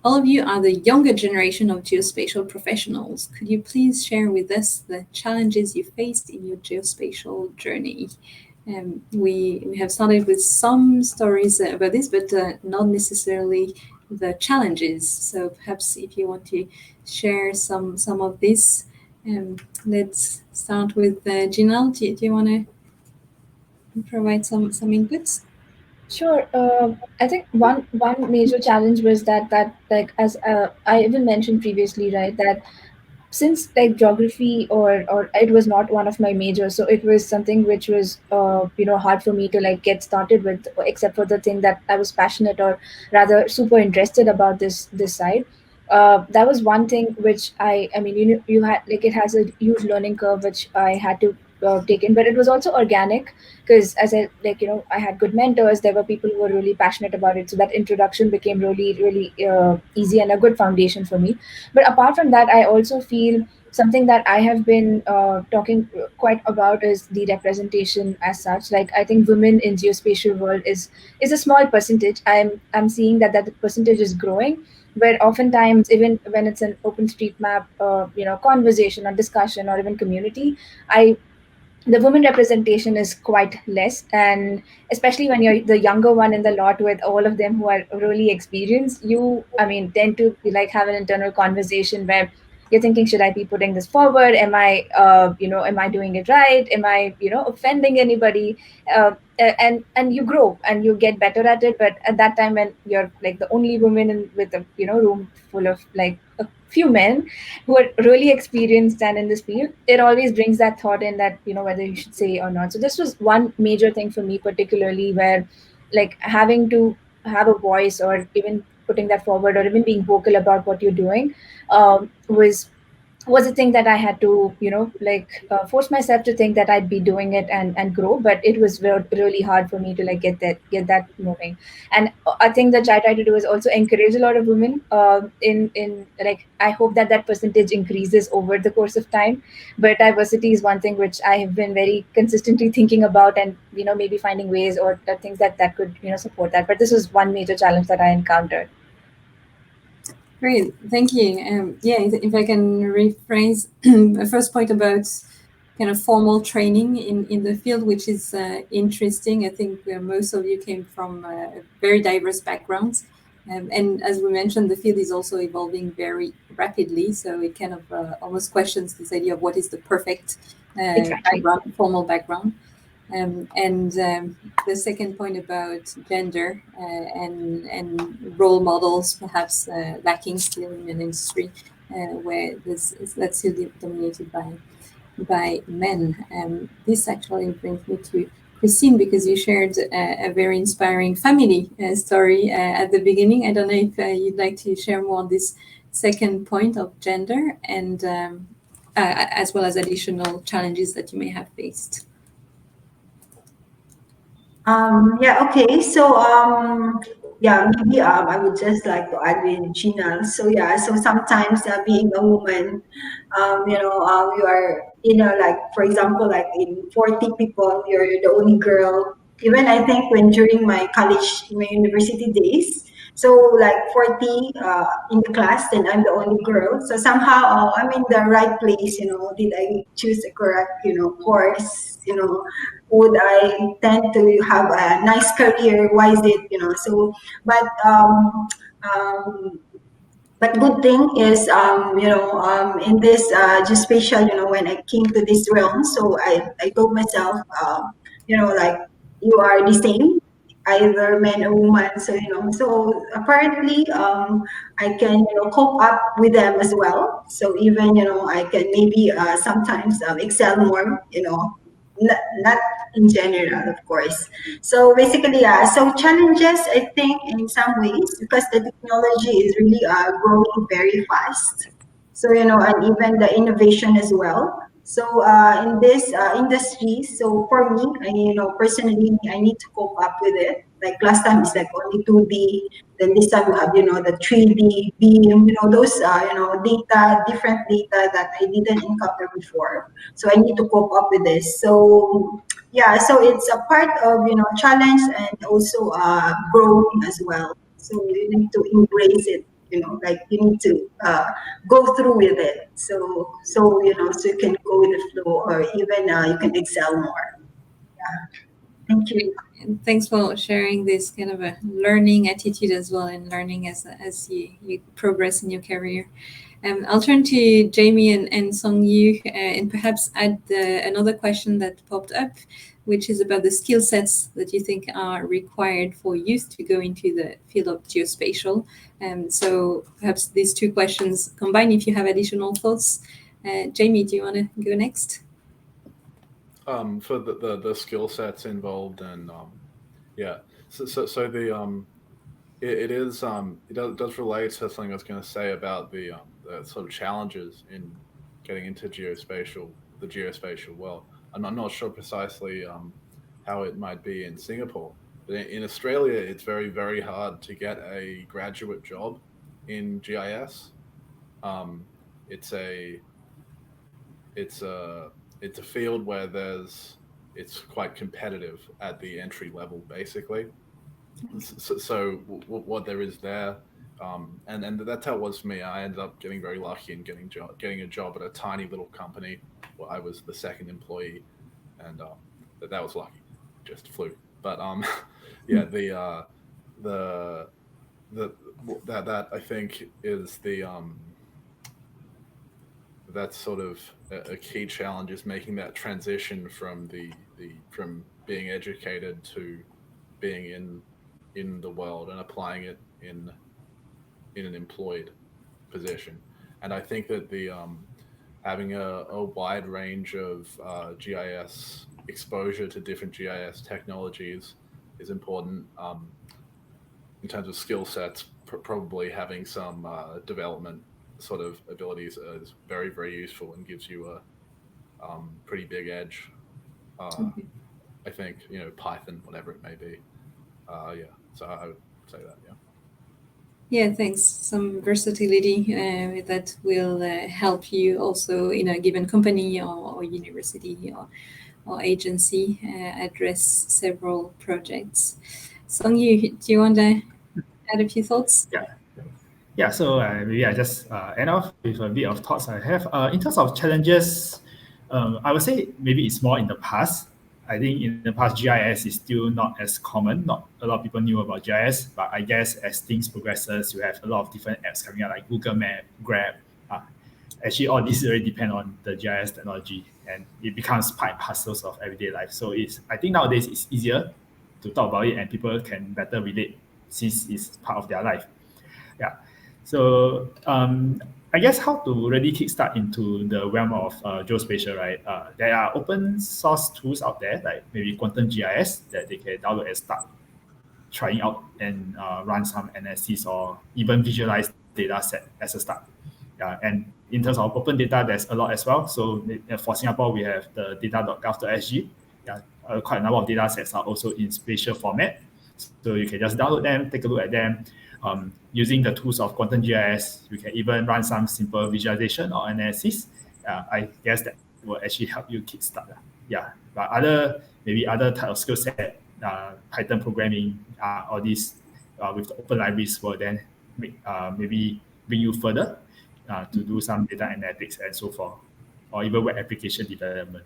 All of you are the younger generation of geospatial professionals. Could you please share with us the challenges you faced in your geospatial journey? We have started with some stories about this, but not necessarily the challenges. So perhaps if you want to share some of this, let's start with Jinal. Do you want to provide some inputs? Sure. I think one major challenge was that like as I even mentioned previously, right, that since like geography or it was not one of my majors, so it was something which was hard for me to like get started with, except for the thing that I was passionate or rather super interested about this side. That was one thing which I mean you had like it has a huge learning curve which I had to take in, but it was also organic because as I like I had good mentors. There were people who were really passionate about it, so that introduction became really easy and a good foundation for me. But apart from that, I also feel something that I have been talking quite about is the representation as such. Like I think women in geospatial world is a small percentage. I'm seeing that the percentage is growing, but oftentimes even when it's an open street map conversation or discussion or even community, I the women representation is quite less, and especially when you're the younger one in the lot with all of them who are really experienced, you tend to like have an internal conversation where you're thinking, should I be putting this forward? Am I am I doing it right? Am I offending anybody? And you grow and you get better at it, but at that time when you're like the only woman with a room full of like a few men who are really experienced and in this field, it always brings that thought in that whether you should say or not. So this was one major thing for me, particularly where like having to have a voice or even putting that forward or even being vocal about what you're doing was a thing that I had to, force myself to think that I'd be doing it and grow. But it was really hard for me to like get that moving. And I think that I try to do is also encourage a lot of women. In like I hope that percentage increases over the course of time. But diversity is one thing which I have been very consistently thinking about, and maybe finding ways or things that could support that. But this was one major challenge that I encountered. Great, thank you. Yeah, if I can rephrase the first point about kind of formal training in the field, which is interesting. I think most of you came from very diverse backgrounds. And as we mentioned, the field is also evolving very rapidly. So it kind of almost questions this idea of what is the perfect Exactly. background, formal background. The second point about gender and role models perhaps lacking still in an industry where that's still dominated by men. This actually brings me to Christine, because you shared a very inspiring family story at the beginning. I don't know if you'd like to share more on this second point of gender and as well as additional challenges that you may have faced. Yeah, okay. So, yeah, maybe I would just like to add with Gina. So, yeah, so sometimes being a woman, you are, like, for example, like in 40 people, you're the only girl. Even I think when during my college, my university days, So like 40 in the class, then I'm the only girl. So somehow I'm in the right place. Did I choose the correct course? Would I tend to have a nice career? Why is it? So, but um, but good thing is, in this geospatial, when I came to this realm, so I told myself, like you are the same, either man or woman. So so apparently, I can cope up with them as well. So even I can maybe sometimes excel more. Not in general, of course. So basically, yeah. So challenges, I think, in some ways, because the technology is really growing very fast. So and even the innovation as well. So in this industry, so for me, personally, I need to cope up with it. Like last time, it's like only 2D. Then this time, we have the 3D beam. Those data, different data that I didn't encounter before. So I need to cope up with this. So yeah, so it's a part of challenge and also growing as well. So you need to embrace it. Like you need to go through with it. So so you can go with the flow, or even you can excel more. Yeah. Thank you. And thanks for sharing this kind of a learning attitude as well, and learning as you progress in your career. I'll turn to Jamie and Song Yu, and perhaps add another question that popped up, which is about the skill sets that you think are required for youth to go into the field of geospatial. So perhaps these two questions combined, if you have additional thoughts. Jamie, do you want to go next? For the skill sets involved, and yeah, so the it is it does relate to something I was going to say about the sort of challenges in getting into the geospatial world. I'm not sure precisely how it might be in Singapore, but in Australia, it's very, very hard to get a graduate job in GIS. It's a it's a it's a field where it's quite competitive at the entry level, basically. So what there is there, and that's how it was for me. I ended up getting very lucky and getting a job at a tiny little company where I was the second employee, and that was lucky, just fluke. But yeah, the that I think is that's sort of a key challenge, is making that transition from from being educated to being in the world and applying it in an employed position. And I think that the having a wide range of GIS exposure to different GIS technologies is important. In terms of skill sets, probably having some development sort of abilities is very, very useful and gives you a pretty big edge. I think Python, whatever it may be. Yeah, so I would say that. Yeah. Yeah, thanks. Some versatility that will help you also in a given company or university or agency address several projects. Song Yu, do you want to add a few thoughts? Yeah, so maybe I just end off with a bit of thoughts I have. In terms of challenges, I would say maybe it's more in the past. I think in the past, GIS is still not as common. Not a lot of people knew about GIS, but I guess as things progresses, you have a lot of different apps coming out like Google Map, Grab. Actually, all these really depend on the GIS technology, and it becomes part and parcels of everyday life. So I think nowadays it's easier to talk about it, and people can better relate since it's part of their life. Yeah. So I guess how to really kickstart into the realm of geospatial, right? There are open source tools out there, like maybe Quantum GIS, that they can download and start trying out and run some analysis or even visualize data set as a start. And in terms of open data, there's a lot as well. So for Singapore, we have the data.gov.sg. Quite a number of data sets are also in spatial format. So you can just download them, take a look at them. Using the tools of Quantum GIS, you can even run some simple visualization or analysis. I guess that will actually help you kickstart. Yeah, but other type of skill set, Python programming, all these with the open libraries will then maybe bring you further to do some data analytics and so forth, or even web application development.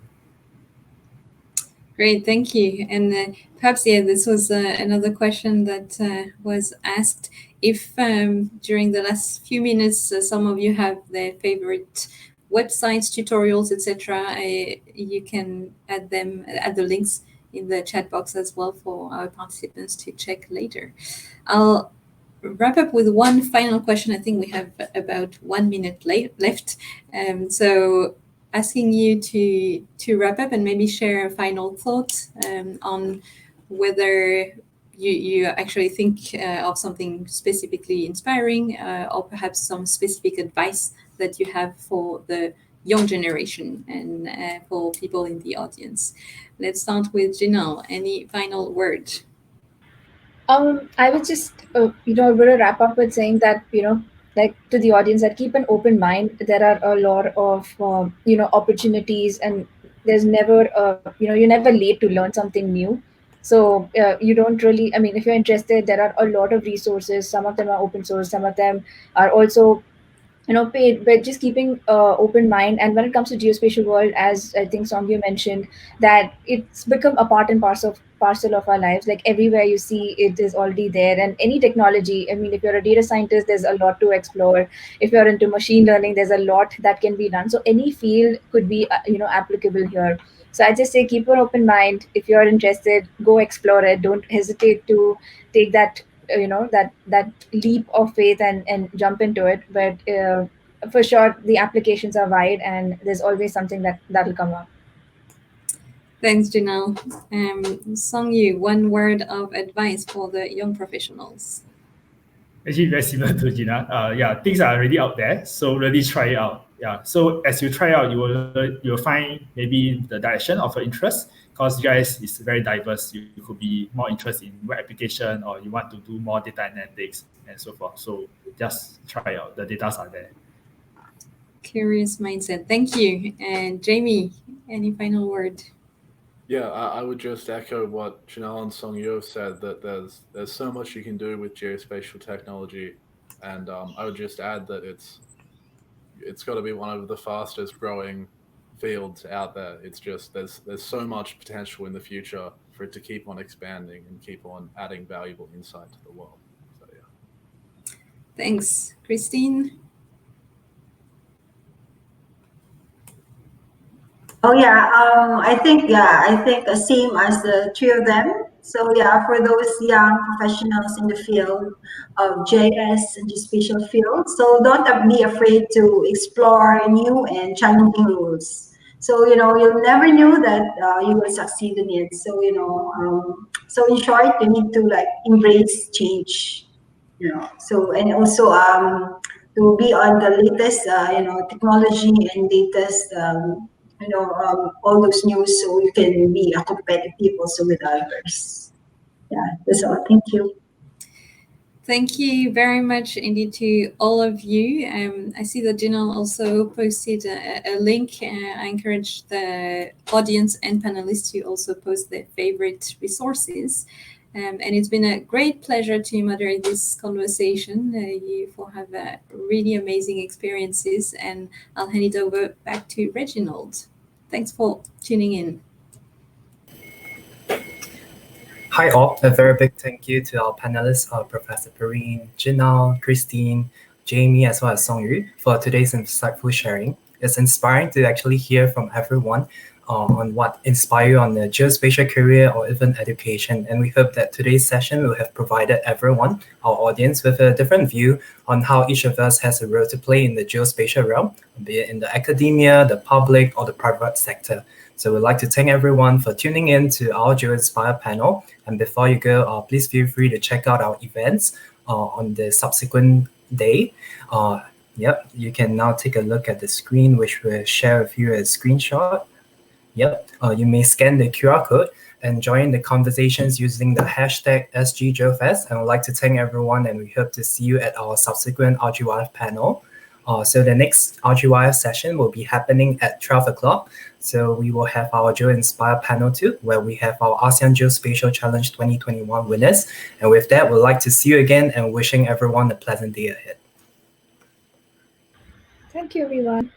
Great, thank you. And perhaps, this was another question that was asked. If during the last few minutes, some of you have their favorite websites, tutorials, etc., you can add the links in the chat box as well for our participants to check later. I'll wrap up with one final question. I think we have about 1 minute left. So asking you to wrap up and maybe share a final thought on whether you actually think of something specifically inspiring or perhaps some specific advice that you have for the young generation and for people in the audience. Let's start with Janelle. Any final word? I would just, going to wrap up with saying that, like to the audience, that keep an open mind. There are a lot of, opportunities, and there's never, you're never late to learn something new. So you don't really, if you're interested, there are a lot of resources. Some of them are open source, some of them are also paid, but just keeping open mind. And when it comes to geospatial world, as I think Songyu mentioned, that it's become a part and parcel of our lives. Like everywhere you see, it is already there. And any technology, if you're a data scientist, there's a lot to explore. If you're into machine learning, there's a lot that can be done. So any field could be applicable here. So I just say keep an open mind. If you're interested, go explore it. Don't hesitate to take that that leap of faith and jump into it. But for sure, the applications are wide, and there's always something that'll come up. Thanks, Janelle. Songyu, one word of advice for the young professionals. Actually, very similar to Gina. Things are already out there, so really try it out. So as you try out, you'll find maybe the direction of your interest, because GIS is very diverse. You could be more interested in web application, or you want to do more data analytics and so forth. So just try out. The data are there. Curious mindset. Thank you. And Jamie, any final word? Yeah, I would just echo what Janelle and Songyu have said, that there's so much you can do with geospatial technology, and I would just add that it's got to be one of the fastest growing fields out there. It's just there's so much potential in the future for it to keep on expanding and keep on adding valuable insight to the world. So yeah. Thanks, Christine. Oh yeah, I think same as the three of them. So yeah, for those young professionals in the field of JS and geospatial field, so don't be afraid to explore new and challenging rules. So you'll never knew that you will succeed in it. So so in short, you need to embrace change. So and also to be on the latest technology and latest all those news, so you can be a competitive also with others. Yeah, that's all. Thank you. Thank you very much indeed to all of you. I see that Janelle also posted a link. I encourage the audience and panelists to also post their favorite resources. And it's been a great pleasure to moderate this conversation. You four have really amazing experiences, and I'll hand it over back to Reginald. Thanks for tuning in. Hi all, a very big thank you to our panelists, Professor Perrine, Janelle, Christine, Jamie, as well as Songyu for today's insightful sharing. It's inspiring to actually hear from everyone on what inspire you on the geospatial career or even education. And we hope that today's session will have provided everyone, our audience, with a different view on how each of us has a role to play in the geospatial realm, be it in the academia, the public, or the private sector. So we'd like to thank everyone for tuning in to our GeoInspire panel. And before you go, please feel free to check out our events on the subsequent day. You can now take a look at the screen, which we'll share with you as a screenshot. You may scan the QR code and join the conversations using the hashtag SgGeoFest. And I'd like to thank everyone, and we hope to see you at our subsequent RGYF panel. So the next RGYF session will be happening at 12 o'clock. So we will have our GeoInspire panel 2, where we have our ASEAN Geospatial Challenge 2021 winners. And with that, we'd like to see you again and wishing everyone a pleasant day ahead. Thank you, everyone.